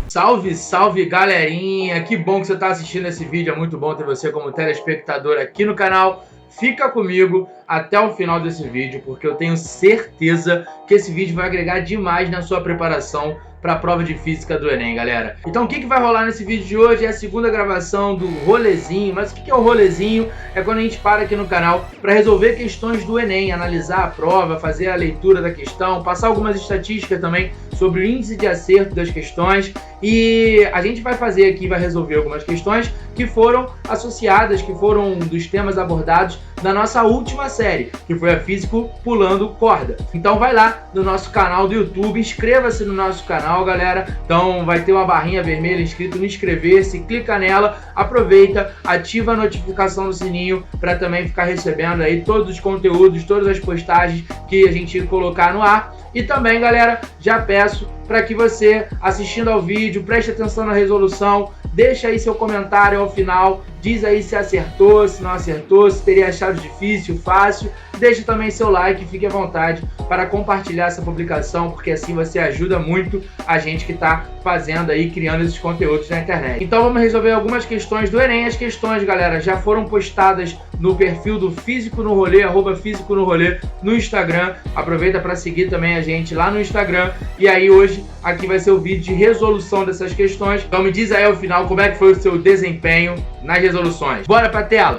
Salve, salve galerinha, que bom que você está assistindo esse vídeo, é muito bom ter você como telespectador aqui no canal. Fica comigo até o final desse vídeo, porque eu tenho certeza que esse vídeo vai agregar demais na sua preparação para a prova de física do Enem, galera. Então o que vai rolar nesse vídeo de hoje é a segunda gravação do rolezinho. Mas o que é o rolezinho? É quando a gente para aqui no canal para resolver questões do Enem, analisar a prova, fazer a leitura da questão, passar algumas estatísticas também sobre o índice de acerto das questões. E a gente vai fazer aqui, vai resolver algumas questões que foram associadas, que foram dos temas abordados na nossa última série, que foi a Físico Pulando Corda. Então vai lá no nosso canal do YouTube, inscreva-se no nosso canal, galera. Então vai ter uma barrinha vermelha escrito no inscrever-se, clica nela, aproveita, ativa a notificação do sininho para também ficar recebendo aí todos os conteúdos, todas as postagens que a gente colocar no ar. E também, galera, já peço para que você, assistindo ao vídeo, preste atenção na resolução, deixa aí seu comentário ao final, diz aí se acertou, se não acertou, se teria achado difícil, fácil. Deixa também seu like, fique à vontade para compartilhar essa publicação, porque assim você ajuda muito a gente que está fazendo aí, criando esses conteúdos na internet. Então vamos resolver algumas questões do Enem. As questões, galera, já foram postadas no perfil do Físico no Rolê, @Físico no Rolê no Instagram. Aproveita para seguir também a gente lá no Instagram. E aí hoje aqui vai ser o vídeo de resolução dessas questões. Então me diz aí ao final como é que foi o seu desempenho nas resoluções. Bora pra tela!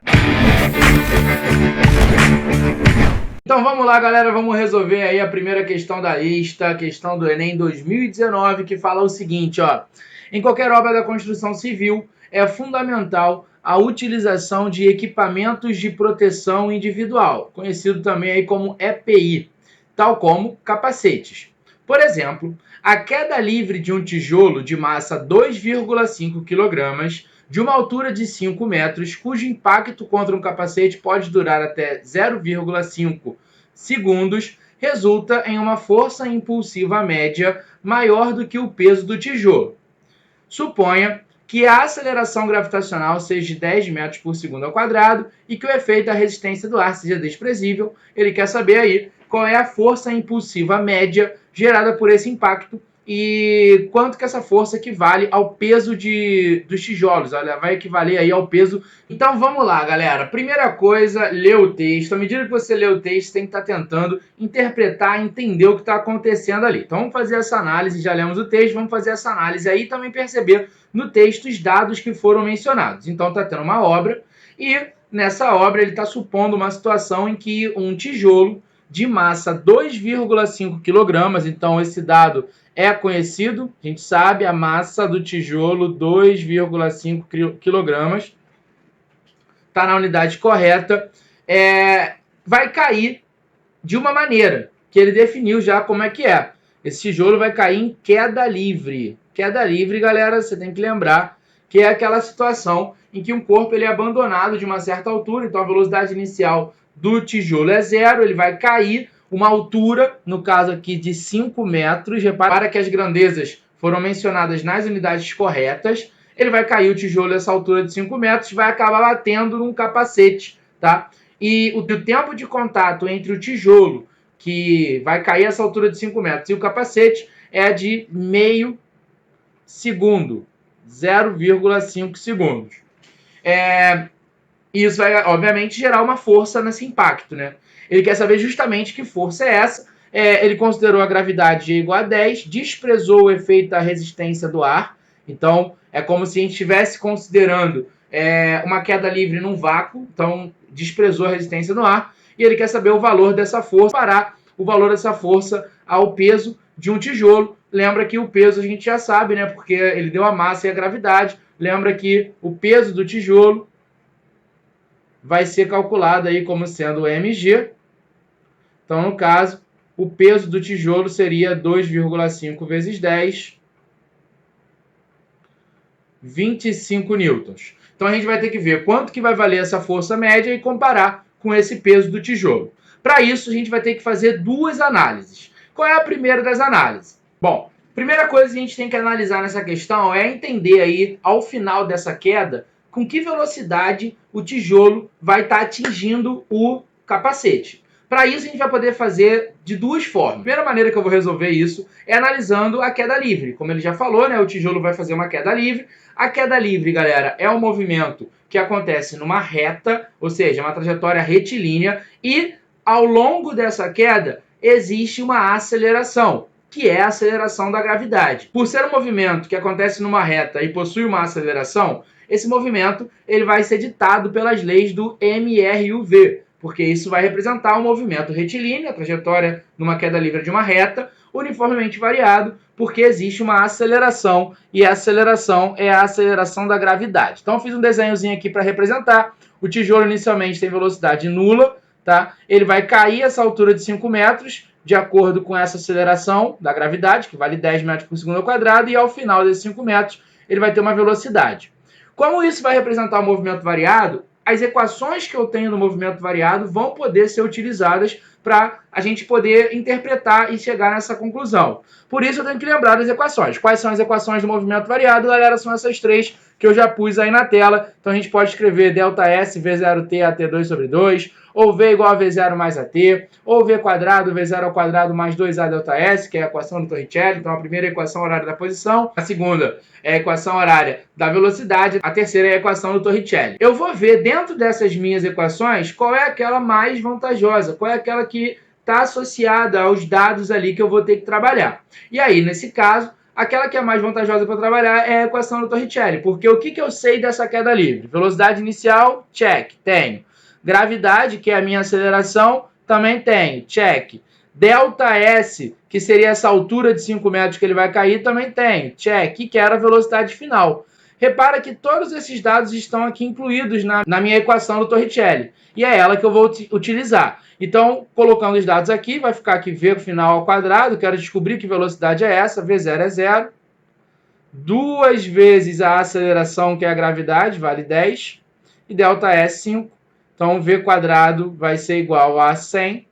Então vamos lá, galera, vamos resolver aí a primeira questão da lista, a questão do Enem 2019, que fala o seguinte, ó. Em qualquer obra da construção civil, é fundamental a utilização de equipamentos de proteção individual, conhecido também aí como EPI, tal como capacetes. Por exemplo, a queda livre de um tijolo de massa 2,5 kg, de uma altura de 5 metros, cujo impacto contra um capacete pode durar até 0,5 segundos, resulta em uma força impulsiva média maior do que o peso do tijolo. Suponha que a aceleração gravitacional seja de 10 metros por segundo ao quadrado e que o efeito da resistência do ar seja desprezível. Ele quer saber aí qual é a força impulsiva média gerada por esse impacto e quanto que essa força equivale ao peso dos tijolos. Olha, vai equivaler aí ao peso. Então vamos lá, galera. Primeira coisa, lê o texto. À medida que você lê o texto, você tem que estar tentando interpretar, entender o que está acontecendo ali. Então vamos fazer essa análise. Já lemos o texto, vamos fazer essa análise aí e também perceber no texto os dados que foram mencionados. Então está tendo uma obra e nessa obra ele está supondo uma situação em que um tijolo de massa 2,5 kg, então esse dado é conhecido, a gente sabe, a massa do tijolo 2,5 kg, está na unidade correta, vai cair de uma maneira que ele definiu já como é que é. Esse tijolo vai cair em queda livre. Queda livre, galera, você tem que lembrar que é aquela situação em que um corpo ele é abandonado de uma certa altura, então a velocidade inicial do tijolo é 0, ele vai cair uma altura, no caso aqui de 5 metros, repara que as grandezas foram mencionadas nas unidades corretas, ele vai cair o tijolo a essa altura de 5 metros, vai acabar batendo num capacete, tá? E o tempo de contato entre o tijolo, que vai cair a essa altura de 5 metros, e o capacete é de meio segundo, 0,5 segundos. Isso vai, obviamente, gerar uma força nesse impacto, né? Ele quer saber justamente que força é essa. Ele considerou a gravidade igual a 10, desprezou o efeito da resistência do ar. Então, é como se a gente estivesse considerando uma queda livre num vácuo. Então, desprezou a resistência do ar. E ele quer saber o valor dessa força, comparar o valor dessa força ao peso de um tijolo. Lembra que o peso a gente já sabe, né? Porque ele deu a massa e a gravidade. Lembra que o peso do tijolo vai ser calculado aí como sendo o mg. Então, no caso, o peso do tijolo seria 2,5 vezes 10, 25 newtons. Então, a gente vai ter que ver quanto que vai valer essa força média e comparar com esse peso do tijolo. Para isso, a gente vai ter que fazer duas análises. Qual é a primeira das análises? Bom, primeira coisa que a gente tem que analisar nessa questão é entender aí, ao final dessa queda, com que velocidade o tijolo vai estar atingindo o capacete. Para isso, a gente vai poder fazer de duas formas. A primeira maneira que eu vou resolver isso é analisando a queda livre. Como ele já falou, né, o tijolo vai fazer uma queda livre. A queda livre, galera, é um movimento que acontece numa reta, ou seja, uma trajetória retilínea, e ao longo dessa queda existe uma aceleração, que é a aceleração da gravidade. Por ser um movimento que acontece numa reta e possui uma aceleração, esse movimento ele vai ser ditado pelas leis do MRUV, porque isso vai representar um movimento retilíneo, a trajetória numa queda livre de uma reta, uniformemente variado, porque existe uma aceleração, e a aceleração é a aceleração da gravidade. Então eu fiz um desenhozinho aqui para representar. O tijolo inicialmente tem velocidade nula, tá? Ele vai cair essa altura de 5 metros, de acordo com essa aceleração da gravidade, que vale 10 metros por segundo ao quadrado, e ao final desses 5 metros ele vai ter uma velocidade. Como isso vai representar o movimento variado, as equações que eu tenho no movimento variado vão poder ser utilizadas para a gente poder interpretar e chegar nessa conclusão. Por isso eu tenho que lembrar das equações. Quais são as equações do movimento variado, galera? São essas três que eu já pus aí na tela. Então a gente pode escrever ΔS V0T AT2 sobre 2, ou V igual a V0 mais AT, ou V quadrado V0 ao quadrado mais 2A ΔS, que é a equação do Torricelli. Então a primeira é a equação horária da posição, a segunda é a equação horária da velocidade, a terceira é a equação do Torricelli. Eu vou ver dentro dessas minhas equações qual é aquela mais vantajosa, qual é aquela que está associada aos dados ali que eu vou ter que trabalhar. E aí, nesse caso, aquela que é mais vantajosa para trabalhar é a equação do Torricelli, porque o que eu sei dessa queda livre? Velocidade inicial, check, tenho. Gravidade, que é a minha aceleração, também tenho, check. ΔS, que seria essa altura de 5 metros que ele vai cair, também tenho, check, que era a velocidade final. Repara que todos esses dados estão aqui incluídos na minha equação do Torricelli, e é ela que eu vou utilizar. Então, colocando os dados aqui, vai ficar aqui V final ao quadrado, quero descobrir que velocidade é essa, V0 é 0. 2 vezes a aceleração, que é a gravidade, vale 10, e ΔS 5. Então, V quadrado vai ser igual a 100,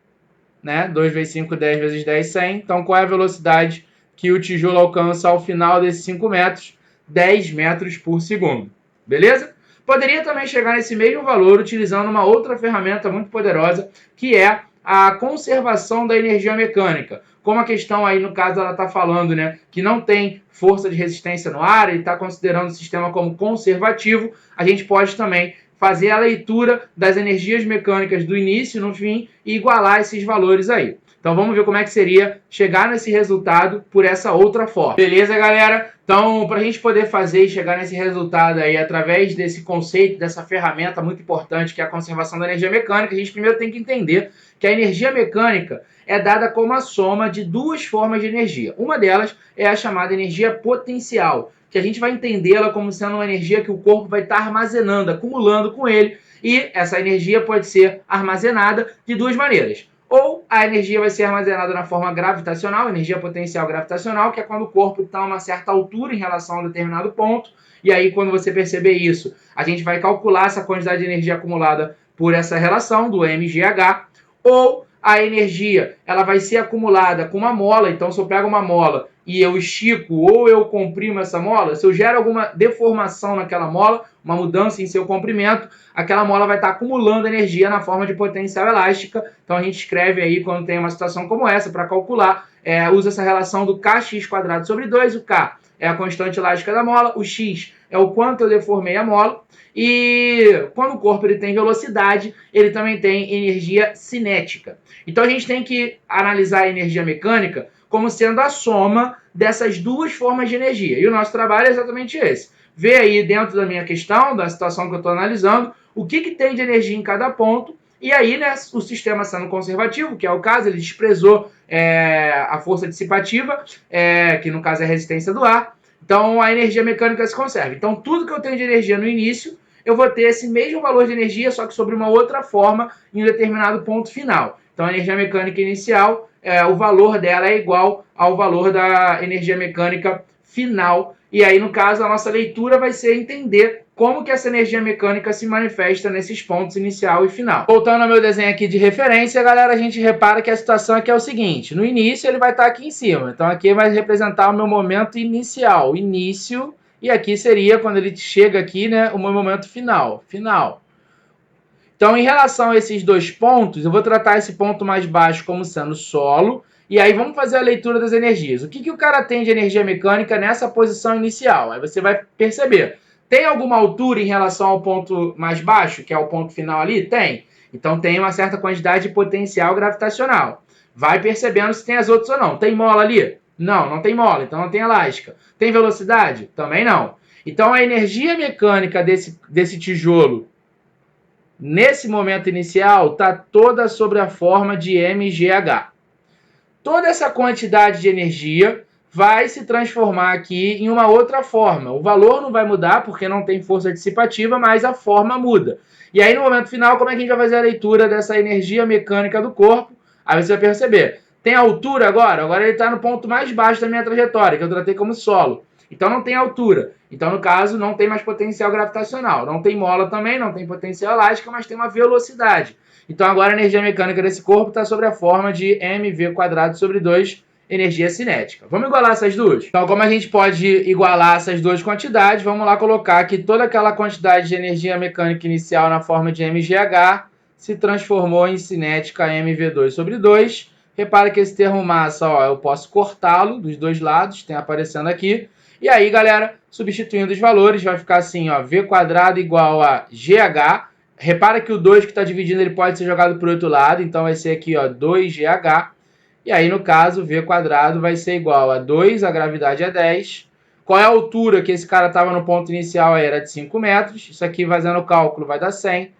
né? 2 vezes 5, 10 vezes 10, 100. Então, qual é a velocidade que o tijolo alcança ao final desses 5 metros? 10 metros por segundo. Beleza? Poderia também chegar nesse mesmo valor utilizando uma outra ferramenta muito poderosa, que é a conservação da energia mecânica. Como a questão aí, no caso, ela está falando, né, que não tem força de resistência no ar e está considerando o sistema como conservativo, a gente pode também fazer a leitura das energias mecânicas do início, no fim, e igualar esses valores aí. Então vamos ver como é que seria chegar nesse resultado por essa outra forma. Beleza, galera? Então, para a gente poder fazer e chegar nesse resultado aí através desse conceito, dessa ferramenta muito importante que é a conservação da energia mecânica, a gente primeiro tem que entender que a energia mecânica é dada como a soma de duas formas de energia. Uma delas é a chamada energia potencial, que a gente vai entendê-la como sendo uma energia que o corpo vai estar armazenando, acumulando com ele, e essa energia pode ser armazenada de duas maneiras. Ou a energia vai ser armazenada na forma gravitacional, energia potencial gravitacional, que é quando o corpo está a uma certa altura em relação a um determinado ponto, e aí quando você perceber isso, a gente vai calcular essa quantidade de energia acumulada por essa relação do mgh, ou a energia ela vai ser acumulada com uma mola. Então, se eu pego uma mola e eu estico ou eu comprimo essa mola, se eu gero alguma deformação naquela mola, uma mudança em seu comprimento, aquela mola vai estar acumulando energia na forma de potencial elástica. Então, a gente escreve aí, quando tem uma situação como essa, para calcular, usa essa relação do kx² sobre 2, o k é a constante elástica da mola, o x é o quanto eu deformei a mola, e quando o corpo ele tem velocidade, ele também tem energia cinética. Então a gente tem que analisar a energia mecânica como sendo a soma dessas duas formas de energia. E o nosso trabalho é exatamente esse. Ver aí dentro da minha questão, da situação que eu estou analisando, o que tem de energia em cada ponto. E aí, né, o sistema sendo conservativo, que é o caso, ele desprezou a força dissipativa, que no caso é a resistência do ar. Então a energia mecânica se conserva. Então tudo que eu tenho de energia no início, eu vou ter esse mesmo valor de energia, só que sobre uma outra forma em um determinado ponto final. Então a energia mecânica inicial, o valor dela é igual ao valor da energia mecânica final. E aí, no caso, a nossa leitura vai ser entender como que essa energia mecânica se manifesta nesses pontos inicial e final. Voltando ao meu desenho aqui de referência, galera, a gente repara que a situação aqui é o seguinte. No início, ele vai estar aqui em cima. Então, aqui vai representar o meu momento inicial. Início. E aqui seria, quando ele chega aqui, né, o meu momento final. Final. Então, em relação a esses dois pontos, eu vou tratar esse ponto mais baixo como sendo solo, e aí vamos fazer a leitura das energias. O que o cara tem de energia mecânica nessa posição inicial? Aí você vai perceber. Tem alguma altura em relação ao ponto mais baixo, que é o ponto final ali? Tem. Então tem uma certa quantidade de potencial gravitacional. Vai percebendo se tem as outras ou não. Tem mola ali? Não, não tem mola, então não tem elástica. Tem velocidade? Também não. Então a energia mecânica desse tijolo nesse momento inicial está toda sobre a forma de mgh. Toda essa quantidade de energia vai se transformar aqui em uma outra forma. O valor não vai mudar porque não tem força dissipativa, mas a forma muda. E aí no momento final, como é que a gente vai fazer a leitura dessa energia mecânica do corpo? Aí você vai perceber. Tem altura agora? Agora ele está no ponto mais baixo da minha trajetória, que eu tratei como solo. Então não tem altura. Então, no caso, não tem mais potencial gravitacional. Não tem mola também, não tem potencial elástico, mas tem uma velocidade. Então, agora a energia mecânica desse corpo está sobre a forma de mv² sobre 2 energia cinética. Vamos igualar essas duas? Então, como a gente pode igualar essas duas quantidades, vamos lá colocar que toda aquela quantidade de energia mecânica inicial na forma de mgh se transformou em cinética mv² sobre 2. Repara que esse termo massa, ó, eu posso cortá-lo dos dois lados, tem aparecendo aqui. E aí, galera, substituindo os valores, vai ficar assim, ó, v² igual a gh. Repara que o 2 que está dividindo, ele pode ser jogado para o outro lado, então vai ser aqui, ó, 2gh. E aí, no caso, v² vai ser igual a 2, a gravidade é 10. Qual é a altura que esse cara estava no ponto inicial? Era de 5 metros. Isso aqui, fazendo o cálculo, vai dar 100.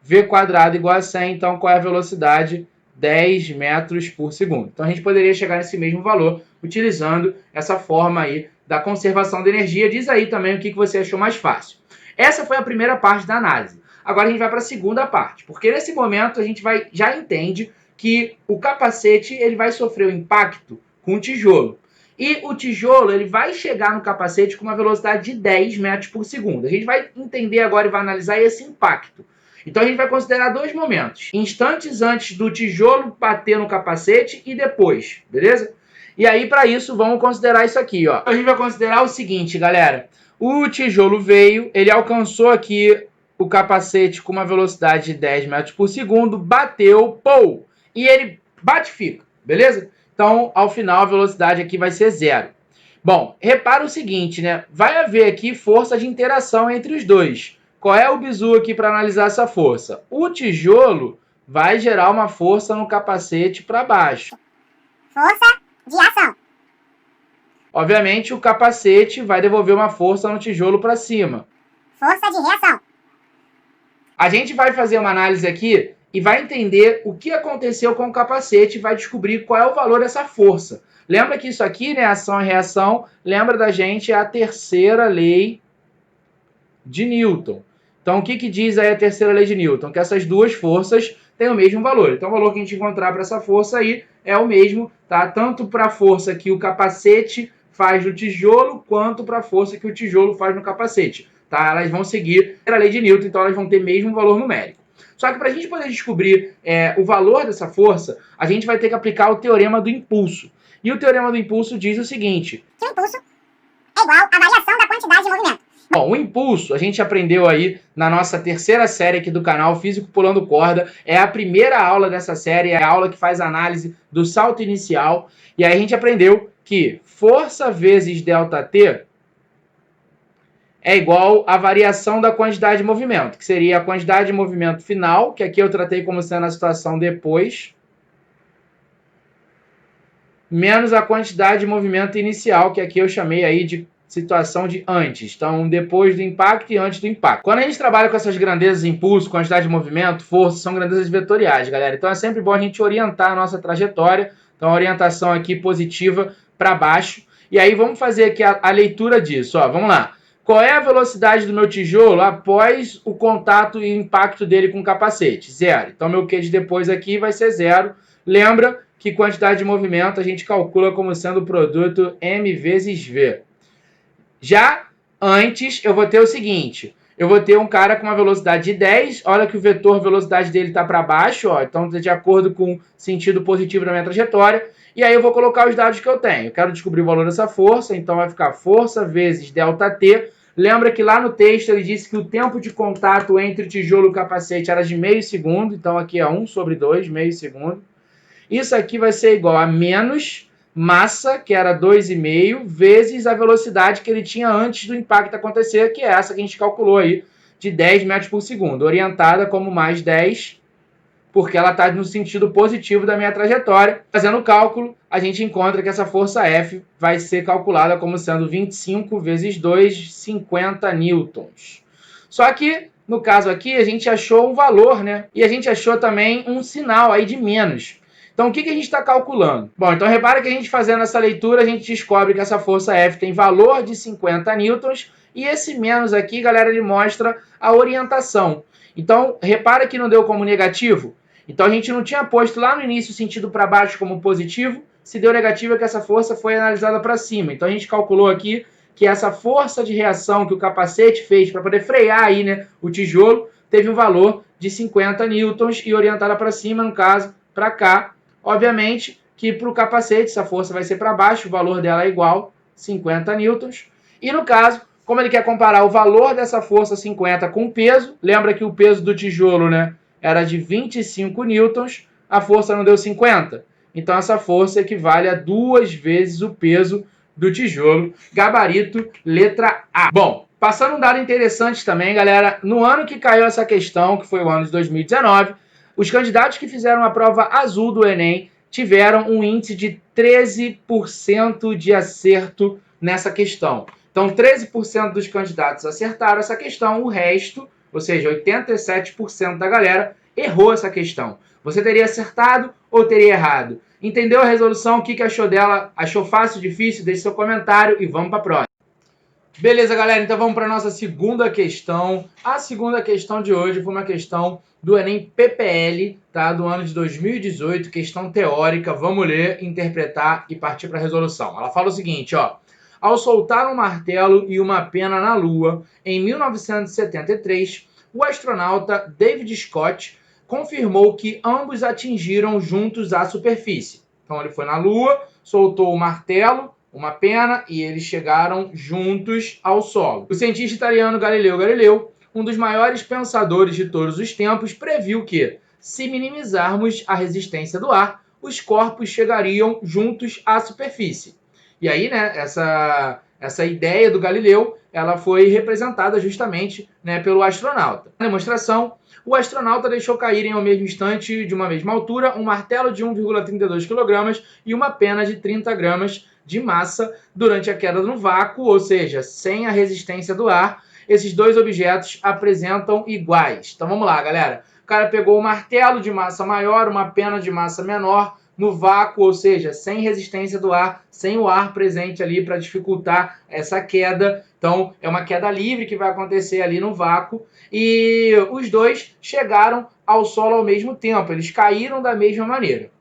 v² igual a 100, então qual é a velocidade? 10 metros por segundo. Então, a gente poderia chegar nesse mesmo valor utilizando essa forma aí da conservação de energia. Diz aí também o que você achou mais fácil. Essa foi a primeira parte da análise. Agora a gente vai para a segunda parte, porque nesse momento a gente já entende que o capacete ele vai sofrer o impacto com o tijolo. E o tijolo ele vai chegar no capacete com uma velocidade de 10 metros por segundo. A gente vai entender agora e vai analisar esse impacto. Então a gente vai considerar dois momentos. Instantes antes do tijolo bater no capacete e depois, beleza? E aí, para isso, vamos considerar isso aqui, ó. A gente vai considerar o seguinte, galera. O tijolo veio, ele alcançou aqui o capacete com uma velocidade de 10 metros por segundo, bateu, pou! E ele bate e fica, beleza? Então, ao final, a velocidade aqui vai ser 0. Bom, repara o seguinte, né? Vai haver aqui força de interação entre os dois. Qual é o bizu aqui para analisar essa força? O tijolo vai gerar uma força no capacete para baixo. Força de ação. Obviamente, o capacete vai devolver uma força no tijolo para cima. Força de reação. A gente vai fazer uma análise aqui e vai entender o que aconteceu com o capacete e vai descobrir qual é o valor dessa força. Lembra que isso aqui, né, ação e reação, lembra da gente a terceira lei de Newton. Então, o que diz aí a terceira lei de Newton? Que essas duas forças têm o mesmo valor. Então, o valor que a gente encontrar para essa força aí é o mesmo, tá? Tanto para a força que o capacete faz no tijolo, quanto para a força que o tijolo faz no capacete, tá? Elas vão seguir a lei de Newton, então elas vão ter mesmo valor numérico. Só que para a gente poder descobrir o valor dessa força, a gente vai ter que aplicar o teorema do impulso. E o teorema do impulso diz o seguinte: que o impulso é igual à variação da quantidade de movimento. Bom, o impulso, a gente aprendeu aí na nossa terceira série aqui do canal, Físico Pulando Corda. É a primeira aula dessa série, é a aula que faz análise do salto inicial. E aí a gente aprendeu que força vezes ΔT é igual à variação da quantidade de movimento, que seria a quantidade de movimento final, que aqui eu tratei como sendo a situação depois, menos a quantidade de movimento inicial, que aqui eu chamei aí de situação de antes. Então, depois do impacto e antes do impacto. Quando a gente trabalha com essas grandezas, impulso, quantidade de movimento, força, são grandezas vetoriais, galera. Então, é sempre bom a gente orientar a nossa trajetória. Então, a orientação aqui positiva para baixo. E aí, vamos fazer aqui a leitura disso. Ó, vamos lá. Qual é a velocidade do meu tijolo após o contato e impacto dele com o capacete? 0. Então, meu Q de depois aqui vai ser 0. Lembra que quantidade de movimento a gente calcula como sendo o produto m vezes v. Já antes, eu vou ter o seguinte. Eu vou ter um cara com uma velocidade de 10. Olha que o vetor velocidade dele está para baixo. Ó, então, de acordo com o sentido positivo da minha trajetória. E aí eu vou colocar os dados que eu tenho. Eu quero descobrir o valor dessa força. Então, vai ficar força vezes ΔT. Lembra que lá no texto ele disse que o tempo de contato entre o tijolo e o capacete era de meio segundo, então aqui é 1/2, meio segundo. Isso aqui vai ser igual a menos massa, que era 2,5, vezes a velocidade que ele tinha antes do impacto acontecer, que é essa que a gente calculou aí, de 10 metros por segundo, orientada como mais 10, porque ela está no sentido positivo da minha trajetória. Fazendo o cálculo, a gente encontra que essa força F vai ser calculada como sendo 25 vezes 2, 50 newtons. Só que, no caso aqui, a gente achou um valor, né? E a gente achou também um sinal aí de menos. Então, o que a gente está calculando? Bom, então repara que a gente fazendo essa leitura, a gente descobre que essa força F tem valor de 50 newtons, e esse menos aqui, galera, ele mostra a orientação. Então, repara que não deu como negativo. Então, a gente não tinha posto lá no início o sentido para baixo como positivo. Se deu negativo é que essa força foi analisada para cima. Então, a gente calculou aqui que essa força de reação que o capacete fez para poder frear aí, né, o tijolo, teve um valor de 50 newtons e orientada para cima, no caso, para cá. Obviamente que para o capacete essa força vai ser para baixo, o valor dela é igual, 50 newtons. E no caso, como ele quer comparar o valor dessa força 50 com o peso, lembra que o peso do tijolo, né, era de 25 newtons, a força não deu 50. Então essa força equivale a 2 vezes o peso do tijolo, gabarito, letra A. Bom, passando um dado interessante também, galera, no ano que caiu essa questão, que foi o ano de 2019, os candidatos que fizeram a prova azul do Enem tiveram um índice de 13% de acerto nessa questão. Então, 13% dos candidatos acertaram essa questão, o resto, ou seja, 87% da galera, errou essa questão. Você teria acertado ou teria errado? Entendeu a resolução? O que achou dela? Achou fácil, difícil? Deixe seu comentário e vamos para a próxima. Beleza, galera, então vamos para a nossa segunda questão. A segunda questão de hoje foi uma questão do Enem PPL, tá? Do ano de 2018, questão teórica. Vamos ler, interpretar e partir para a resolução. Ela fala o seguinte, ó. Ao soltar um martelo e uma pena na Lua, em 1973, o astronauta David Scott confirmou que ambos atingiram juntos a superfície. Então ele foi na Lua, soltou o martelo, uma pena, e eles chegaram juntos ao solo. O cientista italiano Galileu Galileu, um dos maiores pensadores de todos os tempos, previu que, se minimizarmos a resistência do ar, os corpos chegariam juntos à superfície. E aí, né, essa ideia do Galileu, ela foi representada justamente, né, pelo astronauta. Na demonstração, o astronauta deixou caírem ao mesmo instante, de uma mesma altura, um martelo de 1,32 kg e uma pena de 30 gramas de massa durante a queda no vácuo, ou seja, sem a resistência do ar. Esses dois objetos apresentam iguais. Então vamos lá, galera. O cara pegou um martelo de massa maior, uma pena de massa menor, no vácuo, ou seja, sem resistência do ar, sem o ar presente ali para dificultar essa queda. Então, é uma queda livre que vai acontecer ali no vácuo. E os dois chegaram ao solo ao mesmo tempo, eles caíram da mesma maneira.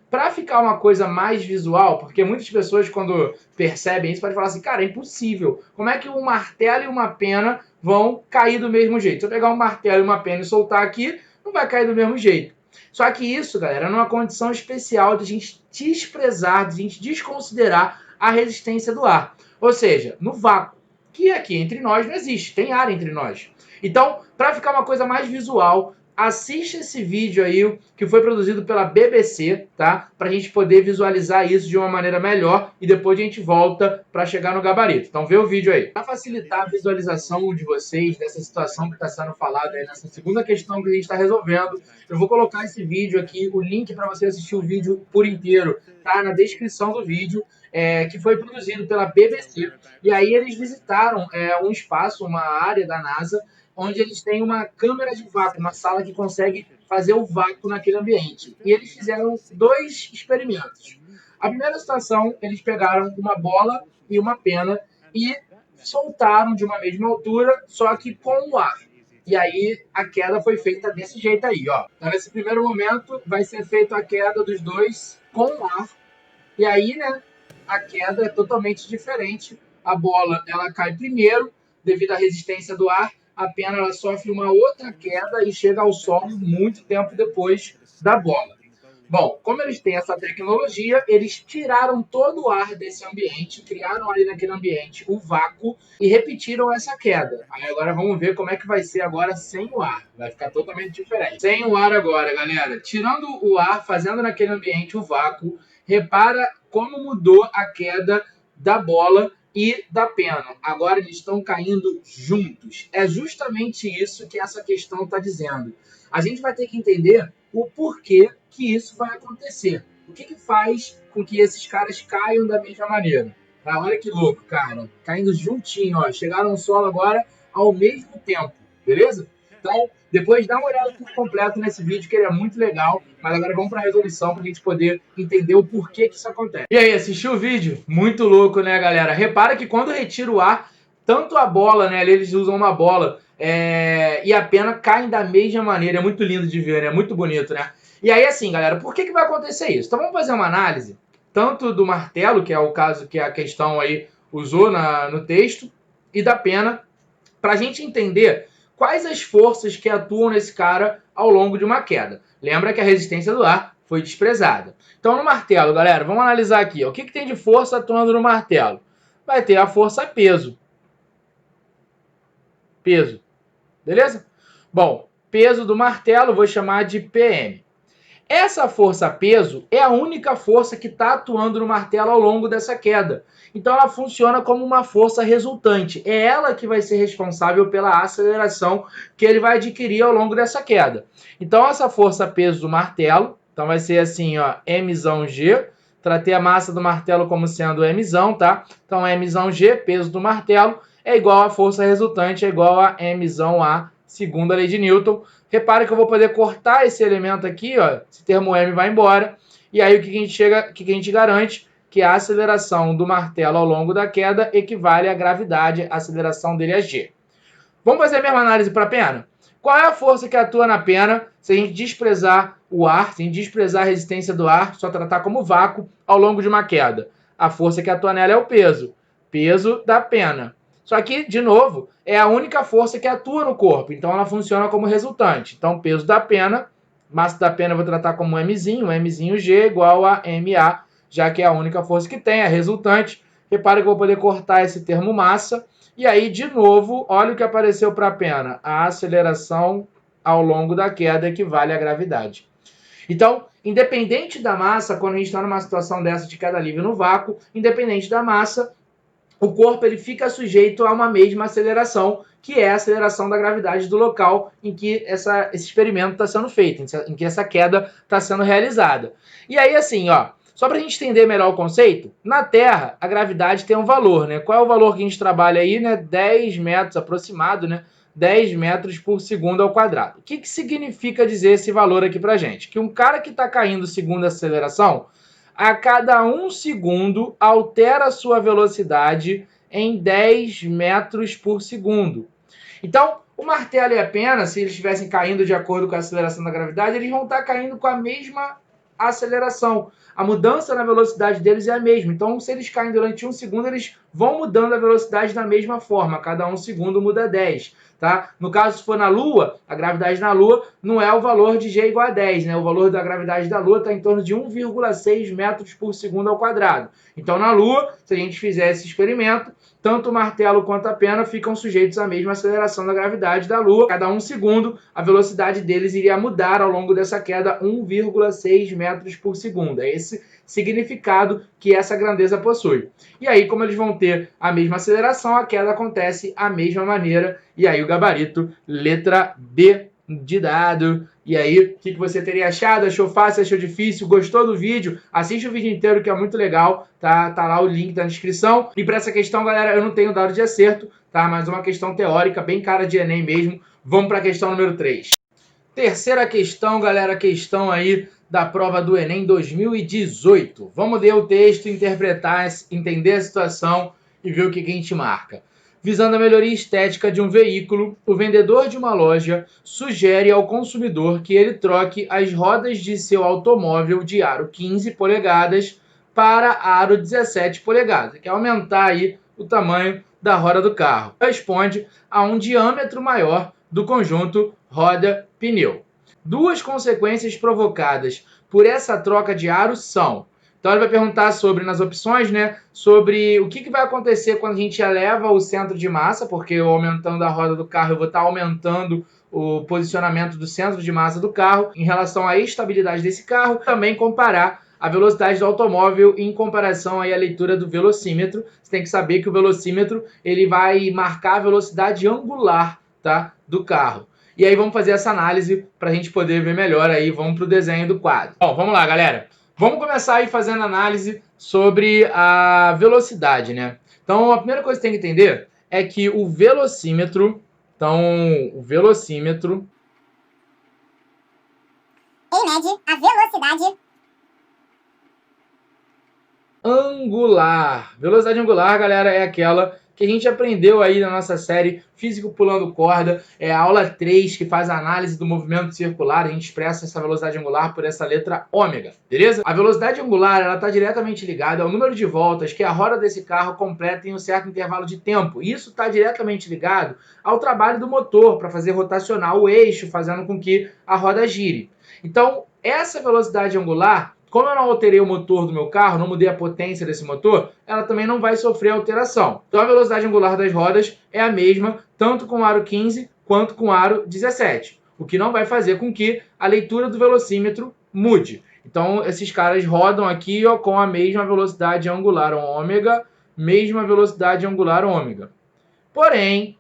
Para ficar uma coisa mais visual, porque muitas pessoas, quando percebem isso, podem falar assim, cara, é impossível. Como é que um martelo e uma pena vão cair do mesmo jeito? Se eu pegar um martelo e uma pena e soltar aqui, não vai cair do mesmo jeito. Só que isso, galera, é uma condição especial de a gente desprezar, de a gente desconsiderar a resistência do ar. Ou seja, no vácuo, que aqui entre nós não existe, tem ar entre nós. Então, para ficar uma coisa mais visual, assiste esse vídeo aí, que foi produzido pela BBC, tá? Pra gente poder visualizar isso de uma maneira melhor e depois a gente volta para chegar no gabarito. Então vê o vídeo aí. Para facilitar a visualização de vocês dessa situação que está sendo falada aí nessa segunda questão que a gente está resolvendo, eu vou colocar esse vídeo aqui, o link para você assistir o vídeo por inteiro, tá? Na descrição do vídeo. Que foi produzido pela BBC, e aí eles visitaram um espaço, uma área da NASA, onde eles têm uma câmera de vácuo, uma sala que consegue fazer o vácuo naquele ambiente. E eles fizeram dois experimentos. A primeira situação, eles pegaram uma bola e uma pena e soltaram de uma mesma altura, só que com o ar. E aí a queda foi feita desse jeito aí, ó. Então, nesse primeiro momento, vai ser feita a queda dos dois com o ar. E aí, né, a queda é totalmente diferente. A bola, ela cai primeiro, devido à resistência do ar. A pena, ela sofre uma outra queda e chega ao solo muito tempo depois da bola. Bom, como eles têm essa tecnologia, eles tiraram todo o ar desse ambiente, criaram ali naquele ambiente o vácuo e repetiram essa queda. Aí agora vamos ver como é que vai ser agora sem o ar. Vai ficar totalmente diferente. Sem o ar agora, galera. Tirando o ar, fazendo naquele ambiente o vácuo, repara como mudou a queda da bola e da pena. Agora eles estão caindo juntos. É justamente isso que essa questão está dizendo. A gente vai ter que entender o porquê que isso vai acontecer. O que faz com que esses caras caiam da mesma maneira? Tá? Olha que louco, cara. Caindo juntinho, ó. Chegaram no solo agora ao mesmo tempo, beleza? Então, depois dá uma olhada por completo nesse vídeo, que ele é muito legal. Mas agora vamos para a resolução para a gente poder entender o porquê que isso acontece. E aí, assistiu o vídeo? Muito louco, né, galera? Repara que quando retira o ar, tanto a bola, né? Eles usam uma bola e a pena caem da mesma maneira. É muito lindo de ver, né? Muito bonito, né? E aí, assim, galera, por que vai acontecer isso? Então vamos fazer uma análise, tanto do martelo, que é o caso que a questão aí usou no texto, e da pena, para a gente entender quais as forças que atuam nesse cara ao longo de uma queda. Lembra que a resistência do ar foi desprezada. Então, no martelo, galera, vamos analisar aqui. Ó, o que tem de força atuando no martelo? Vai ter a força peso. Peso. Beleza? Bom, peso do martelo vou chamar de PM. Essa força peso é a única força que está atuando no martelo ao longo dessa queda. Então ela funciona como uma força resultante. É ela que vai ser responsável pela aceleração que ele vai adquirir ao longo dessa queda. Então essa força peso do martelo, então vai ser assim, ó, Mzão G. Tratei a massa do martelo como sendo Mzão, tá? Então Mzão G, peso do martelo, é igual a força resultante, é igual a Mzão A, segundo a lei de Newton. Repare que eu vou poder cortar esse elemento aqui, ó, esse termo M vai embora, e aí o que a gente garante? Que a aceleração do martelo ao longo da queda equivale à gravidade, a aceleração dele é G. Vamos fazer a mesma análise para a pena? Qual é a força que atua na pena se a gente desprezar o ar, se a gente desprezar a resistência do ar, só tratar como vácuo ao longo de uma queda? A força que atua nela é o peso. Peso da pena. Só que, de novo, é a única força que atua no corpo. Então, ela funciona como resultante. Então, peso da pena, massa da pena eu vou tratar como Mzinho. Mzinho G igual a MA, já que é a única força que tem, é resultante. Repara que eu vou poder cortar esse termo massa. E aí, de novo, olha o que apareceu para a pena. A aceleração ao longo da queda equivale à gravidade. Então, independente da massa, quando a gente está numa situação dessa de queda livre no vácuo, independente da massa, o corpo ele fica sujeito a uma mesma aceleração, que é a aceleração da gravidade do local em que esse experimento está sendo feito, em que essa queda está sendo realizada. E aí, assim, ó, só para a gente entender melhor o conceito, na Terra a gravidade tem um valor, né? Qual é o valor que a gente trabalha aí, né? 10 metros aproximado, né? 10 metros por segundo ao quadrado. O que significa dizer esse valor aqui para a gente? Que um cara que está caindo segundo a aceleração, a cada 1 segundo altera a sua velocidade em 10 metros por segundo. Então, o martelo e a pena, se eles estivessem caindo de acordo com a aceleração da gravidade, eles vão estar caindo com a mesma aceleração. A mudança na velocidade deles é a mesma. Então, se eles caem durante 1 segundo, eles vão mudando a velocidade da mesma forma. Cada 1 segundo muda 10. Tá? No caso, se for na Lua, a gravidade na Lua não é o valor de G igual a 10, né? O valor da gravidade da Lua está em torno de 1,6 metros por segundo ao quadrado. Então, na Lua, se a gente fizer esse experimento, tanto o martelo quanto a pena ficam sujeitos à mesma aceleração da gravidade da Lua. Cada 1 segundo, a velocidade deles iria mudar ao longo dessa queda 1,6 metros por segundo. É esse significado que essa grandeza possui. E aí, como eles vão ter a mesma aceleração, a queda acontece da mesma maneira. E aí o gabarito, letra B de dado. E aí, o que você teria achado? Achou fácil? Achou difícil? Gostou do vídeo? Assiste o vídeo inteiro que é muito legal, tá? Tá lá o link na descrição. E para essa questão, galera, eu não tenho dado de acerto, tá? Mas uma questão teórica, bem cara de Enem mesmo. Vamos para a questão número 3. Terceira questão, galera, questão aí da prova do Enem 2018. Vamos ler o texto, interpretar, entender a situação e ver o que a gente marca. Visando a melhoria estética de um veículo, o vendedor de uma loja sugere ao consumidor que ele troque as rodas de seu automóvel de aro 15 polegadas para aro 17 polegadas, que é aumentar aí o tamanho da roda do carro. Responde a um diâmetro maior do conjunto roda-pneu. Duas consequências provocadas por essa troca de aro são... Então ele vai perguntar sobre, nas opções, né, sobre o que vai acontecer quando a gente eleva o centro de massa, porque eu aumentando a roda do carro, eu vou estar aumentando o posicionamento do centro de massa do carro em relação à estabilidade desse carro. Também comparar a velocidade do automóvel em comparação aí à leitura do velocímetro. Você tem que saber que o velocímetro ele vai marcar a velocidade angular, tá, do carro. E aí vamos fazer essa análise para a gente poder ver melhor aí. Vamos para o desenho do quadro. Bom, vamos lá, galera. Vamos começar aí fazendo análise sobre a velocidade, né? Então, a primeira coisa que você tem que entender é que o velocímetro... Então, o velocímetro... Ele mede a velocidade angular. Velocidade angular, galera, é aquela que a gente aprendeu aí na nossa série Físico Pulando Corda. É a aula 3 que faz a análise do movimento circular. A gente expressa essa velocidade angular por essa letra ômega, beleza? A velocidade angular, ela está diretamente ligada ao número de voltas que a roda desse carro completa em um certo intervalo de tempo. Isso está diretamente ligado ao trabalho do motor para fazer rotacionar o eixo, fazendo com que a roda gire. Então, essa velocidade angular, como eu não alterei o motor do meu carro, não mudei a potência desse motor, ela também não vai sofrer alteração. Então a velocidade angular das rodas é a mesma, tanto com o aro 15 quanto com o aro 17. O que não vai fazer com que a leitura do velocímetro mude. Então esses caras rodam aqui, ó, com a mesma velocidade angular ômega, mesma velocidade angular ômega. Porém,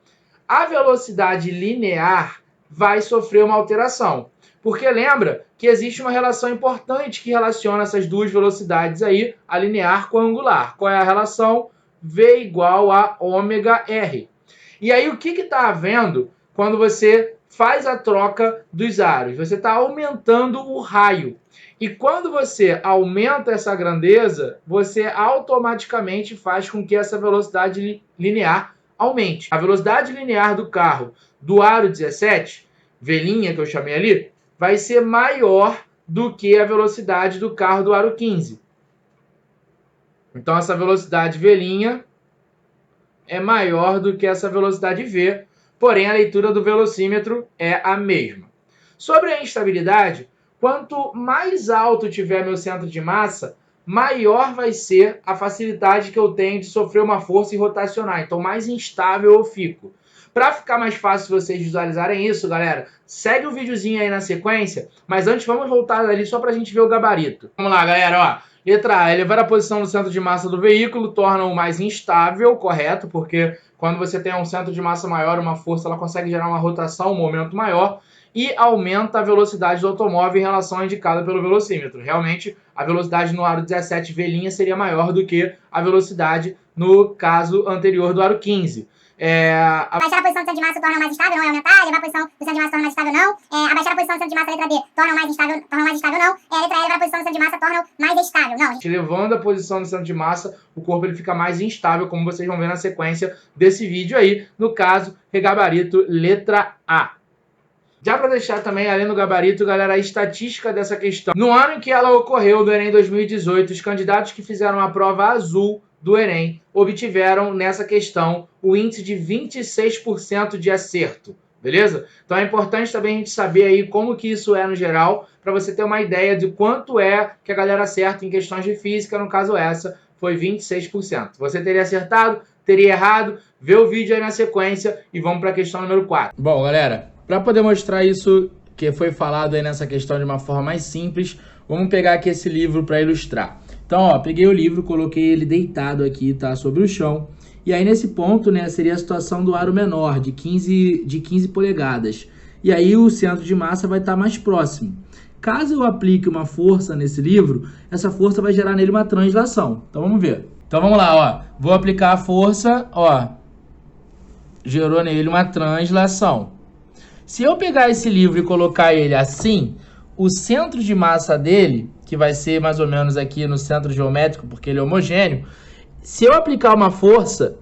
a velocidade linear vai sofrer uma alteração. Porque lembra que existe uma relação importante que relaciona essas duas velocidades aí, a linear com a angular. Qual é a relação? V igual a ômega R. E aí o que está havendo quando você faz a troca dos aros? Você está aumentando o raio. E quando você aumenta essa grandeza, você automaticamente faz com que essa velocidade linear aumente. A velocidade linear do carro do aro 17, velhinha que eu chamei ali, vai ser maior do que a velocidade do carro do aro 15. Então, essa velocidade velhinha é maior do que essa velocidade V, porém, a leitura do velocímetro é a mesma. Sobre a instabilidade, quanto mais alto tiver meu centro de massa, maior vai ser a facilidade que eu tenho de sofrer uma força e rotacionar. Então, mais instável eu fico. Para ficar mais fácil vocês visualizarem isso, galera, segue o videozinho aí na sequência, mas antes vamos voltar ali só para a gente ver o gabarito. Vamos lá, galera, ó. Letra A, elevar a posição do centro de massa do veículo torna-o mais instável, correto? Porque quando você tem um centro de massa maior, uma força, ela consegue gerar uma rotação, um momento maior, e aumenta a velocidade do automóvel em relação à indicada pelo velocímetro. Realmente, a velocidade no aro 17 velhinha seria maior do que a velocidade no caso anterior do aro 15. Abaixar a posição do centro de massa torna mais estável, não é aumentar. Elevar a posição do centro de massa torna mais estável, não. Abaixar a posição do centro de massa, letra B, torna mais estável, não. Letra E, elevar a posição do centro de massa torna mais estável, não. Elevando a posição do centro de massa, o corpo ele fica mais instável, como vocês vão ver na sequência desse vídeo aí. No caso, gabarito letra A. Já para deixar também, além do gabarito, galera, a estatística dessa questão. No ano em que ela ocorreu, do Enem 2018, os candidatos que fizeram a prova azul do Enem obtiveram nessa questão o índice de 26% de acerto, beleza? Então é importante também a gente saber aí como que isso é no geral, para você ter uma ideia de quanto é que a galera acerta em questões de física, no caso essa foi 26%. Você teria acertado, teria errado, vê o vídeo aí na sequência e vamos para a questão número 4. Bom, galera, para poder mostrar isso que foi falado aí nessa questão de uma forma mais simples, vamos pegar aqui esse livro para ilustrar. Então, ó, peguei o livro, coloquei ele deitado aqui, tá, sobre o chão. E aí, nesse ponto, né, seria a situação do aro menor, de 15 polegadas. E aí, o centro de massa vai estar mais próximo. Caso eu aplique uma força nesse livro, essa força vai gerar nele uma translação. Então, vamos ver. Então, vamos lá, ó. Vou aplicar a força, ó. Gerou nele uma translação. Se eu pegar esse livro e colocar ele assim, o centro de massa dele, que vai ser mais ou menos aqui no centro geométrico, porque ele é homogêneo, se eu aplicar uma força,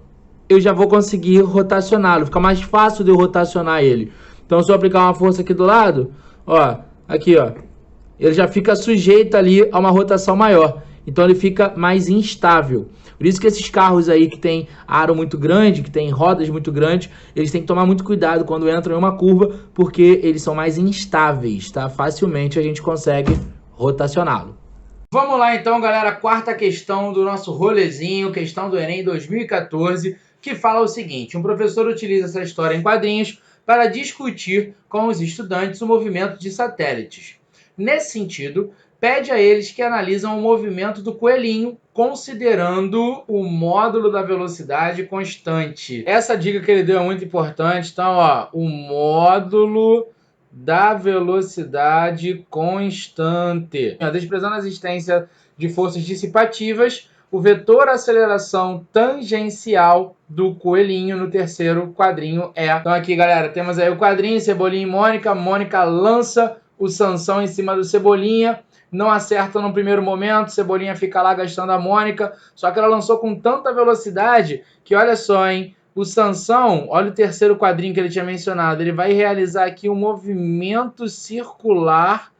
eu já vou conseguir rotacioná-lo, fica mais fácil de eu rotacionar ele. Então, se eu aplicar uma força aqui do lado, ó, aqui, ó, ele já fica sujeito ali a uma rotação maior. Então, ele fica mais instável. Por isso que esses carros aí que tem aro muito grande, que tem rodas muito grandes, eles têm que tomar muito cuidado quando entram em uma curva, porque eles são mais instáveis, tá? Facilmente a gente consegue rotacioná-lo. Vamos lá então, galera, quarta questão do nosso rolezinho, questão do Enem 2014, que fala o seguinte: um professor utiliza essa história em quadrinhos para discutir com os estudantes o movimento de satélites. Nesse sentido, pede a eles que analisam o movimento do coelhinho, considerando o módulo da velocidade constante. Essa dica que ele deu é muito importante. Então, ó, o módulo da velocidade constante. Desprezando a existência de forças dissipativas, o vetor aceleração tangencial do coelhinho no terceiro quadrinho é... Então aqui, galera, temos aí o quadrinho, Cebolinha e Mônica. Mônica lança o Sansão em cima do Cebolinha. Não acerta no primeiro momento, Cebolinha fica lá gastando a Mônica. Só que ela lançou com tanta velocidade que, olha só, hein? O Sansão, olha o terceiro quadrinho que ele tinha mencionado, ele vai realizar aqui um movimento circular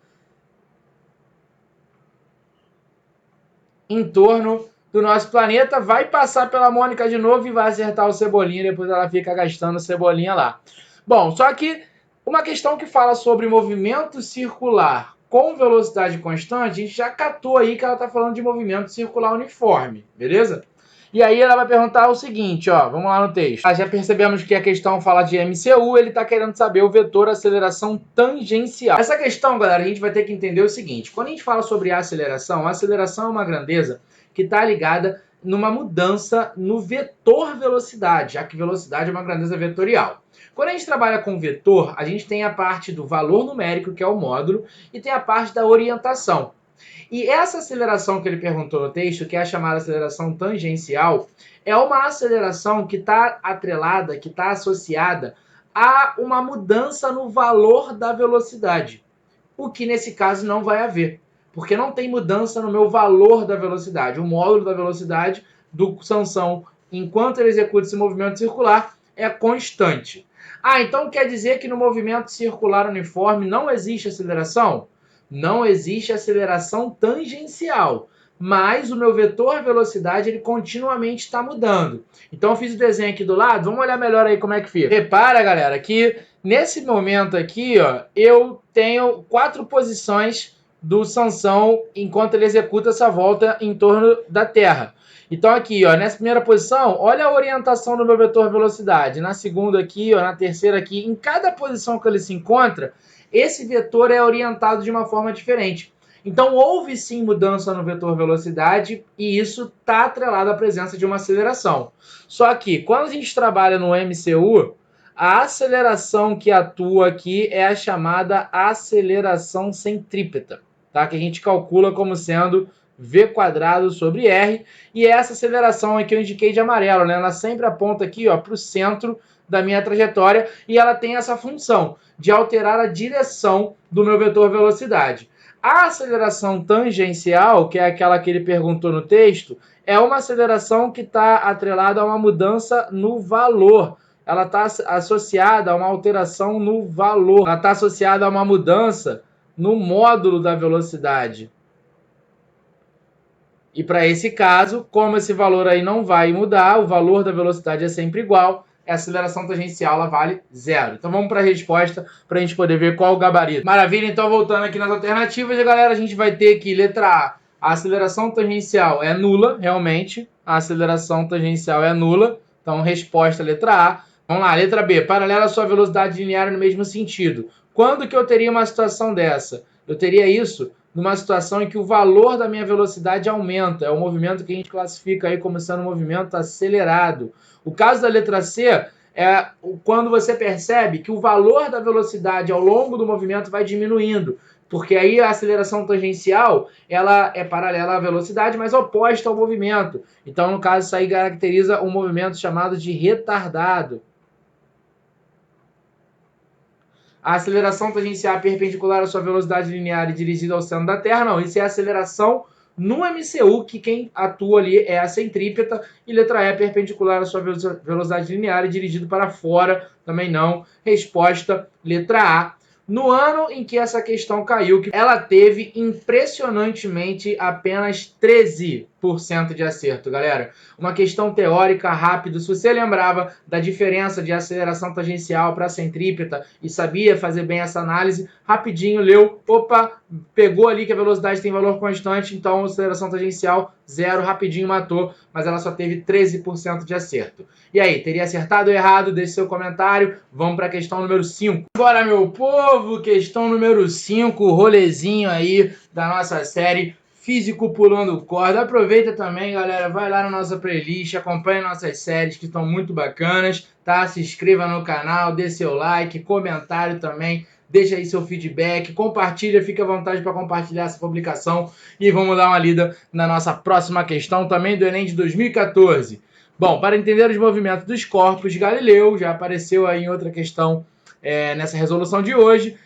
em torno do nosso planeta, vai passar pela Mônica de novo e vai acertar o Cebolinha, depois ela fica gastando o Cebolinha lá. Bom, só que uma questão que fala sobre movimento circular com velocidade constante, a gente já catou aí que ela está falando de movimento circular uniforme, beleza? E aí ela vai perguntar o seguinte, ó, vamos lá no texto. Já percebemos que a questão fala de MCU, ele está querendo saber o vetor aceleração tangencial. Essa questão, galera, a gente vai ter que entender o seguinte: quando a gente fala sobre a aceleração é uma grandeza que está ligada numa mudança no vetor velocidade, já que velocidade é uma grandeza vetorial. Quando a gente trabalha com vetor, a gente tem a parte do valor numérico, que é o módulo, e tem a parte da orientação. E essa aceleração que ele perguntou no texto, que é a chamada aceleração tangencial, é uma aceleração que está atrelada, que está associada a uma mudança no valor da velocidade. O que nesse caso não vai haver, porque não tem mudança no meu valor da velocidade. O módulo da velocidade do Sansão, enquanto ele executa esse movimento circular, é constante. Ah, então quer dizer que no movimento circular uniforme não existe aceleração? Não existe aceleração tangencial, mas o meu vetor velocidade ele continuamente está mudando. Então eu fiz o desenho aqui do lado, vamos olhar melhor aí como é que fica. Repara, galera, que nesse momento aqui, ó, eu tenho 4 posições do Sansão enquanto ele executa essa volta em torno da Terra. Então aqui, ó, nessa primeira posição, olha a orientação do meu vetor velocidade. Na segunda aqui, ó, na terceira aqui, em cada posição que ele se encontra, esse vetor é orientado de uma forma diferente. Então, houve sim mudança no vetor velocidade e isso está atrelado à presença de uma aceleração. Só que, quando a gente trabalha no MCU, a aceleração que atua aqui é a chamada aceleração centrípeta, tá? Que a gente calcula como sendo V² sobre R. E essa aceleração aqui eu indiquei de amarelo, né? Ela sempre aponta aqui para o centro da minha trajetória e ela tem essa função de alterar a direção do meu vetor velocidade. A aceleração tangencial, que é aquela que ele perguntou no texto, é uma aceleração que está atrelada a uma mudança no valor. Ela está associada a uma alteração no valor. Ela está associada a uma mudança no módulo da velocidade. E para esse caso, como esse valor aí não vai mudar, o valor da velocidade é sempre igual, a aceleração tangencial ela vale 0. Então vamos para a resposta para a gente poder ver qual o gabarito. Maravilha, então voltando aqui nas alternativas, galera, a gente vai ter aqui letra A aceleração tangencial é nula, realmente, a aceleração tangencial é nula, então resposta letra A. Vamos lá, letra B, paralela à sua velocidade linear no mesmo sentido. Quando que eu teria uma situação dessa? Eu teria isso numa situação em que o valor da minha velocidade aumenta, é o movimento que a gente classifica aí como sendo um movimento acelerado. O caso da letra C é quando você percebe que o valor da velocidade ao longo do movimento vai diminuindo, porque aí a aceleração tangencial ela é paralela à velocidade, mas oposta ao movimento. Então, no caso, isso aí caracteriza um movimento chamado de retardado. A aceleração tangencial perpendicular à sua velocidade linear e dirigida ao centro da Terra, não. Isso é a aceleração no MCU, que quem atua ali é a centrípeta, e letra E, perpendicular à sua velocidade linear e dirigido para fora, também não. Resposta, letra A. No ano em que essa questão caiu, ela teve impressionantemente apenas 13 de acerto, galera. Uma questão teórica rápida. Se você lembrava da diferença de aceleração tangencial para centrípeta e sabia fazer bem essa análise, rapidinho leu, opa, pegou ali que a velocidade tem valor constante, então a aceleração tangencial 0, rapidinho matou, mas ela só teve 13% de acerto. E aí, teria acertado ou errado? Deixe seu comentário. Vamos para a questão número 5. Agora, meu povo, questão número 5, rolezinho aí da nossa série Físico Pulando Corda. Aproveita também, galera, vai lá na nossa playlist, acompanha nossas séries que estão muito bacanas, tá? Se inscreva no canal, dê seu like, comentário também, deixa aí seu feedback, compartilha, fica à vontade para compartilhar essa publicação e vamos dar uma lida na nossa próxima questão também do Enem de 2014. Bom, para entender os movimentos dos corpos, Galileu, já apareceu aí em outra questão nessa resolução de hoje,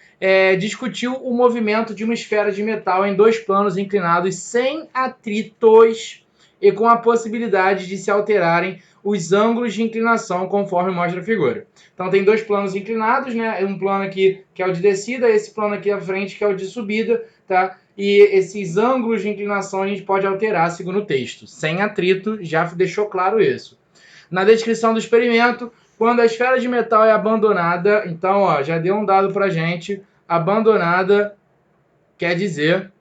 discutiu o movimento de uma esfera de metal em dois planos inclinados sem atritos e com a possibilidade de se alterarem os ângulos de inclinação conforme mostra a figura. Então tem dois planos inclinados, né? Um plano aqui que é o de descida, esse plano aqui à frente que é o de subida, tá? E esses ângulos de inclinação a gente pode alterar segundo o texto. Sem atrito, já deixou claro isso. Na descrição do experimento, quando a esfera de metal é abandonada, então ó, já deu um dado pra gente. Abandonada quer dizer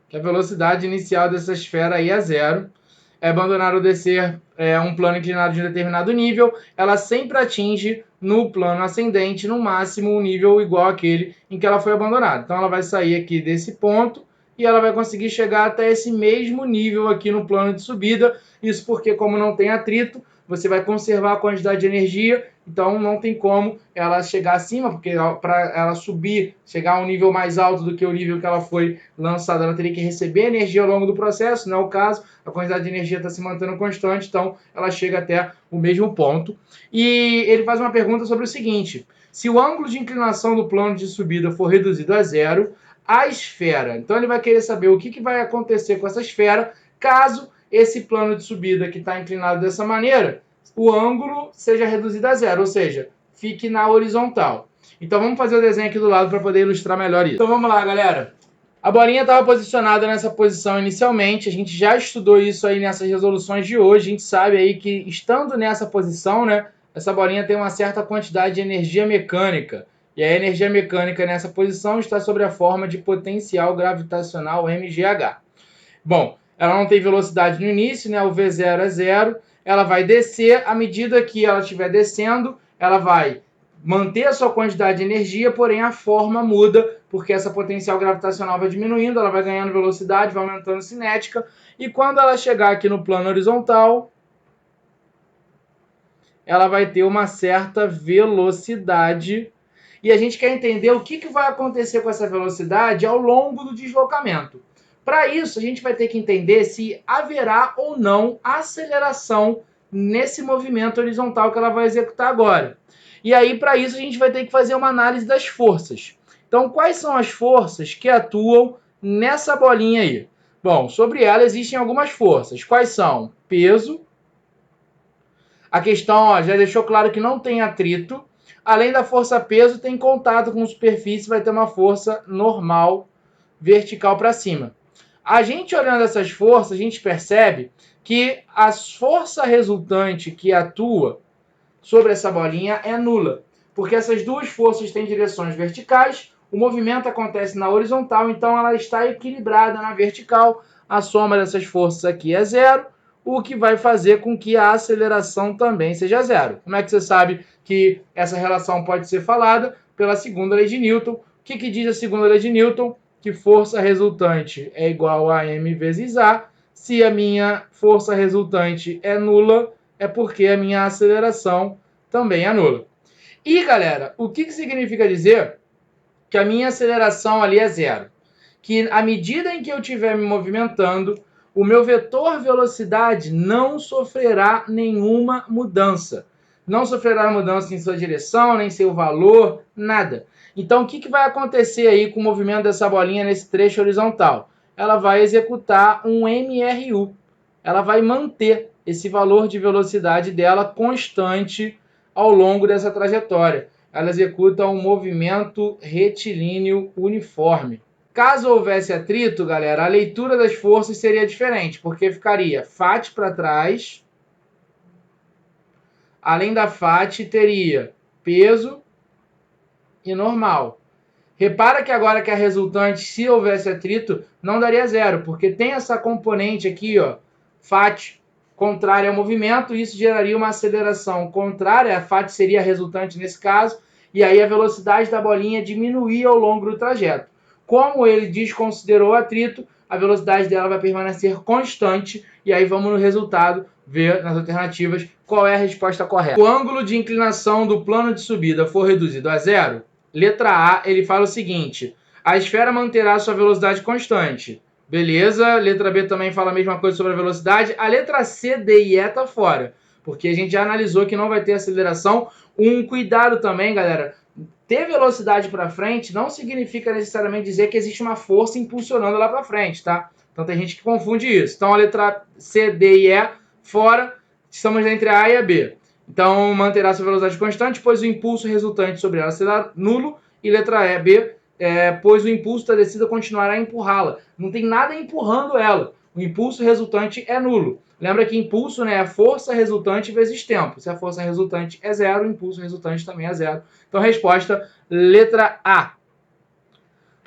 que a velocidade inicial dessa esfera aí é 0. É abandonar ou descer um plano inclinado de um determinado nível, ela sempre atinge no plano ascendente, no máximo, um nível igual àquele em que ela foi abandonada. Então ela vai sair aqui desse ponto e ela vai conseguir chegar até esse mesmo nível aqui no plano de subida. Isso porque, como não tem atrito, você vai conservar a quantidade de energia, então não tem como ela chegar acima, porque para ela subir, chegar a um nível mais alto do que o nível que ela foi lançada, ela teria que receber energia ao longo do processo, não é o caso, a quantidade de energia está se mantendo constante, então ela chega até o mesmo ponto. E ele faz uma pergunta sobre o seguinte: se o ângulo de inclinação do plano de subida for reduzido a 0, a esfera, então ele vai querer saber o que vai acontecer com essa esfera caso esse plano de subida que está inclinado dessa maneira, o ângulo seja reduzido a 0, ou seja, fique na horizontal. Então vamos fazer o desenho aqui do lado para poder ilustrar melhor isso. Então vamos lá, galera. A bolinha estava posicionada nessa posição inicialmente, a gente já estudou isso aí nessas resoluções de hoje, a gente sabe aí que estando nessa posição, né, essa bolinha tem uma certa quantidade de energia mecânica, e a energia mecânica nessa posição está sob a forma de potencial gravitacional mgh. Bom, ela não tem velocidade no início, né? O V0 é 0. Ela vai descer, à medida que ela estiver descendo, ela vai manter a sua quantidade de energia, porém a forma muda, porque essa potencial gravitacional vai diminuindo, ela vai ganhando velocidade, vai aumentando cinética, e quando ela chegar aqui no plano horizontal, ela vai ter uma certa velocidade, e a gente quer entender o que vai acontecer com essa velocidade ao longo do deslocamento. Para isso, a gente vai ter que entender se haverá ou não aceleração nesse movimento horizontal que ela vai executar agora. E aí, para isso, a gente vai ter que fazer uma análise das forças. Então, quais são as forças que atuam nessa bolinha aí? Bom, sobre ela existem algumas forças. Quais são? Peso. A questão já deixou claro que não tem atrito. Além da força peso, tem contato com superfície, vai ter uma força normal vertical para cima. A gente olhando essas forças, a gente percebe que a força resultante que atua sobre essa bolinha é nula, porque essas duas forças têm direções verticais, o movimento acontece na horizontal, então ela está equilibrada na vertical, a soma dessas forças aqui é 0, o que vai fazer com que a aceleração também seja 0. Como é que você sabe que essa relação pode ser falada? Pela segunda lei de Newton. O que diz a segunda lei de Newton? Que força resultante é igual a m vezes a. Se a minha força resultante é nula, é porque a minha aceleração também é nula. E, galera, o que significa dizer que a minha aceleração ali é 0? Que à medida em que eu estiver me movimentando, o meu vetor velocidade não sofrerá nenhuma mudança. Não sofrerá mudança em sua direção, nem seu valor, nada. Então, o que vai acontecer aí com o movimento dessa bolinha nesse trecho horizontal? Ela vai executar um MRU. Ela vai manter esse valor de velocidade dela constante ao longo dessa trajetória. Ela executa um movimento retilíneo uniforme. Caso houvesse atrito, galera, a leitura das forças seria diferente, porque ficaria FAT para trás, além da FAT teria peso e normal. Repara que agora que a resultante, se houvesse atrito, não daria zero, porque tem essa componente aqui, ó, FAT contrária ao movimento, isso geraria uma aceleração contrária, a FAT seria a resultante nesse caso, e aí a velocidade da bolinha diminuía ao longo do trajeto. Como ele desconsiderou o atrito, a velocidade dela vai permanecer constante, e aí vamos no resultado ver nas alternativas qual é a resposta correta. O ângulo de inclinação do plano de subida for reduzido a zero, letra A, ele fala o seguinte: a esfera manterá sua velocidade constante. Beleza, letra B também fala a mesma coisa sobre a velocidade. A letra C, D e E tá fora, porque a gente já analisou que não vai ter aceleração. Um cuidado também, galera, ter velocidade para frente não significa necessariamente dizer que existe uma força impulsionando lá para frente, tá? Então tem gente que confunde isso. Então a letra C, D e E fora, estamos entre a A e a B. Então manterá sua velocidade constante, pois o impulso resultante sobre ela será nulo. E letra E, B, pois o impulso da descida continuará a empurrá-la. Não tem nada empurrando ela. O impulso resultante é nulo. Lembra que impulso, né, é a força resultante vezes tempo. Se a força resultante é zero, o impulso resultante também é zero. Então, resposta, letra A.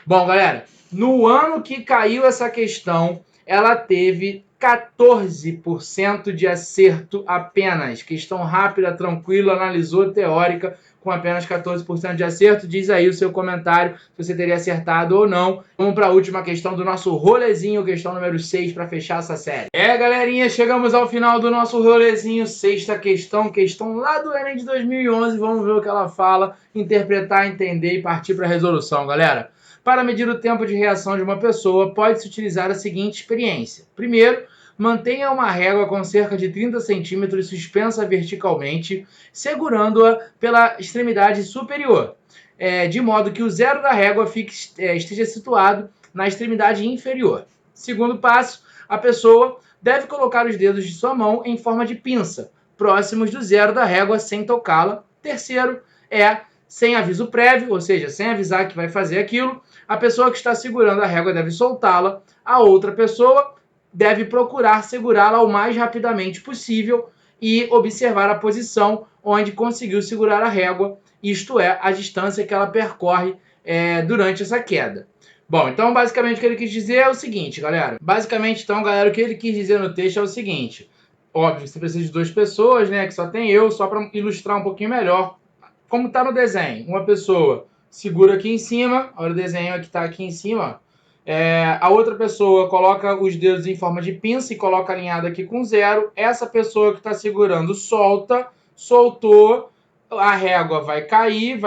Bom, galera, no ano que caiu essa questão, ela teve 14% de acerto apenas. Questão rápida, tranquila, analisou, teórica, com apenas 14% de acerto. Diz aí o seu comentário se você teria acertado ou não. Vamos para a última questão do nosso rolezinho, questão número 6, para fechar essa série. Galerinha, chegamos ao final do nosso rolezinho, sexta questão lá do Enem de 2011. Vamos ver o que ela fala, interpretar, entender e partir para a resolução, galera. Para medir o tempo de reação de uma pessoa, pode-se utilizar a seguinte experiência. Primeiro, mantenha uma régua com cerca de 30 centímetros suspensa verticalmente, segurando-a pela extremidade superior, de modo que o zero da régua esteja situado na extremidade inferior. Segundo passo, a pessoa deve colocar os dedos de sua mão em forma de pinça, próximos do zero da régua sem tocá-la. Terceiro, sem aviso prévio, ou seja, sem avisar que vai fazer aquilo, a pessoa que está segurando a régua deve soltá-la, a outra pessoa deve procurar segurá-la o mais rapidamente possível e observar a posição onde conseguiu segurar a régua, isto é, a distância que ela percorre durante essa queda. Bom, então basicamente o que ele quis dizer é o seguinte, galera. Basicamente, então, galera, o que ele quis dizer no texto é o seguinte. Óbvio, você precisa de duas pessoas, né, que só tem eu, só para ilustrar um pouquinho melhor. Como está no desenho, uma pessoa segura aqui em cima, olha o desenho que está aqui em cima, a outra pessoa coloca os dedos em forma de pinça e coloca alinhado aqui com zero. Essa pessoa que está segurando soltou, a régua vai cair,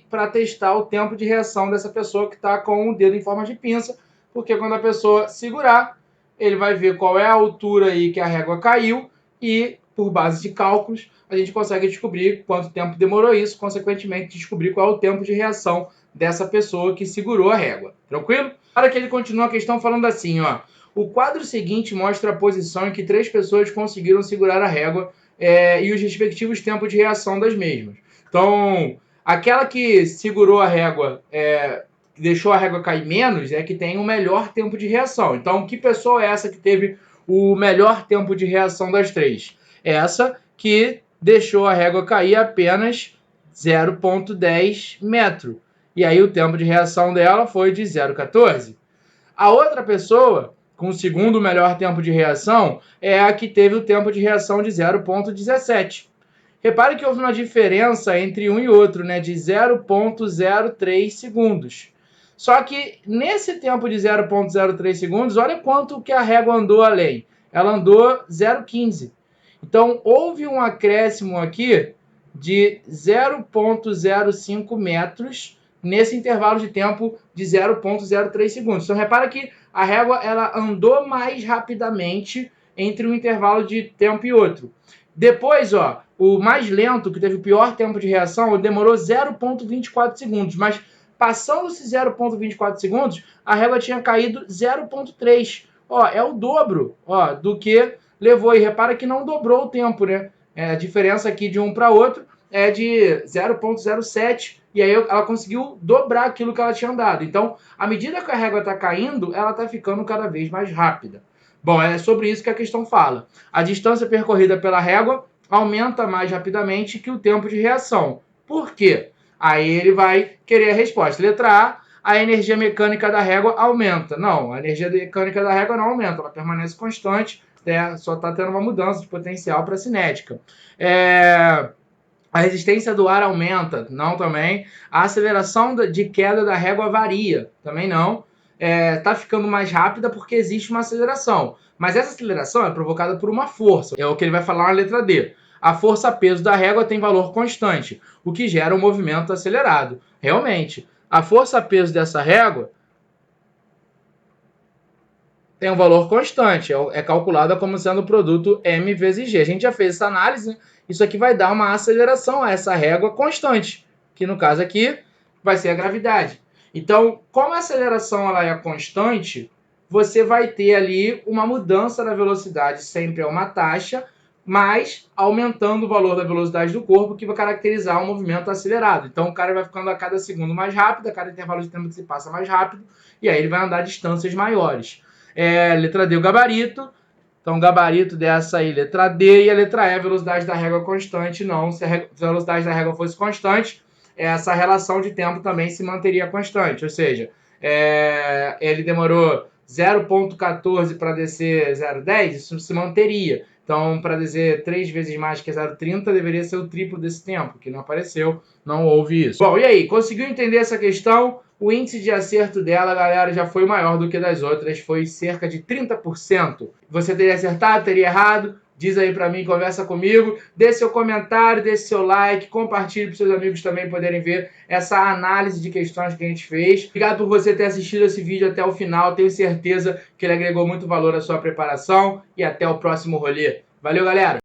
para testar o tempo de reação dessa pessoa que está com o dedo em forma de pinça, porque quando a pessoa segurar, ele vai ver qual é a altura aí que a régua caiu e, por base de cálculos, a gente consegue descobrir quanto tempo demorou isso, consequentemente descobrir qual é o tempo de reação dessa pessoa que segurou a régua. Tranquilo? Para que ele continue a questão falando assim, ó. O quadro seguinte mostra a posição em que 3 pessoas conseguiram segurar a régua e os respectivos tempos de reação das mesmas. Então, aquela que segurou a régua, deixou a régua cair menos, é que tem o melhor tempo de reação. Então, que pessoa é essa que teve o melhor tempo de reação das 3? Essa que deixou a régua cair apenas 0,10 metro. E aí o tempo de reação dela foi de 0,14. A outra pessoa, com o segundo melhor tempo de reação, é a que teve o tempo de reação de 0,17. Repare que houve uma diferença entre um e outro, né, de 0,03 segundos. Só que nesse tempo de 0,03 segundos, olha quanto que a régua andou além. Ela andou 0,15. Então, houve um acréscimo aqui de 0,05 metros nesse intervalo de tempo de 0,03 segundos. Então, repara que a régua ela andou mais rapidamente entre um intervalo de tempo e outro. Depois, ó, o mais lento, que teve o pior tempo de reação, demorou 0,24 segundos. Mas, passando esses 0,24 segundos, a régua tinha caído 0,3. Ó, é o dobro, ó, do que levou. E repara que não dobrou o tempo, né? A diferença aqui de um para outro é de 0,07 e aí ela conseguiu dobrar aquilo que ela tinha andado. Então, à medida que a régua está caindo, ela está ficando cada vez mais rápida. Bom, é sobre isso que a questão fala. A distância percorrida pela régua aumenta mais rapidamente que o tempo de reação. Por quê? Aí ele vai querer a resposta. Letra A energia mecânica da régua aumenta. Não, a energia mecânica da régua não aumenta, ela permanece constante, só está tendo uma mudança de potencial para a cinética. A resistência do ar aumenta, não também. A aceleração de queda da régua varia, também não. Está ficando mais rápida porque existe uma aceleração. Mas essa aceleração é provocada por uma força. É o que ele vai falar na letra D. A força-peso da régua tem valor constante, o que gera um movimento acelerado. Realmente, a força-peso dessa régua tem um valor constante, é calculada como sendo o produto M vezes G. A gente já fez essa análise, isso aqui vai dar uma aceleração a essa régua constante, que no caso aqui vai ser a gravidade. Então, como a aceleração ela é constante, você vai ter ali uma mudança na velocidade, sempre é uma taxa, mas aumentando o valor da velocidade do corpo, que vai caracterizar um movimento acelerado. Então, o cara vai ficando a cada segundo mais rápido, a cada intervalo de tempo que se passa mais rápido, e aí ele vai andar distâncias maiores. Letra D, o gabarito. Então, o gabarito dessa aí, letra D, e a letra E, a velocidade da régua constante. Não, se a velocidade da régua fosse constante, essa relação de tempo também se manteria constante. Ou seja, ele demorou 0,14 para descer 0,10, isso se manteria. Então, para dizer 3 vezes mais que 0,30, deveria ser o triplo desse tempo, que não apareceu, não houve isso. Bom, e aí, conseguiu entender essa questão? O índice de acerto dela, galera, já foi maior do que das outras, foi cerca de 30%. Você teria acertado, teria errado? Diz aí pra mim, conversa comigo, dê seu comentário, dê seu like, compartilhe para seus amigos também poderem ver essa análise de questões que a gente fez. Obrigado por você ter assistido esse vídeo até o final, tenho certeza que ele agregou muito valor à sua preparação e até o próximo rolê. Valeu, galera!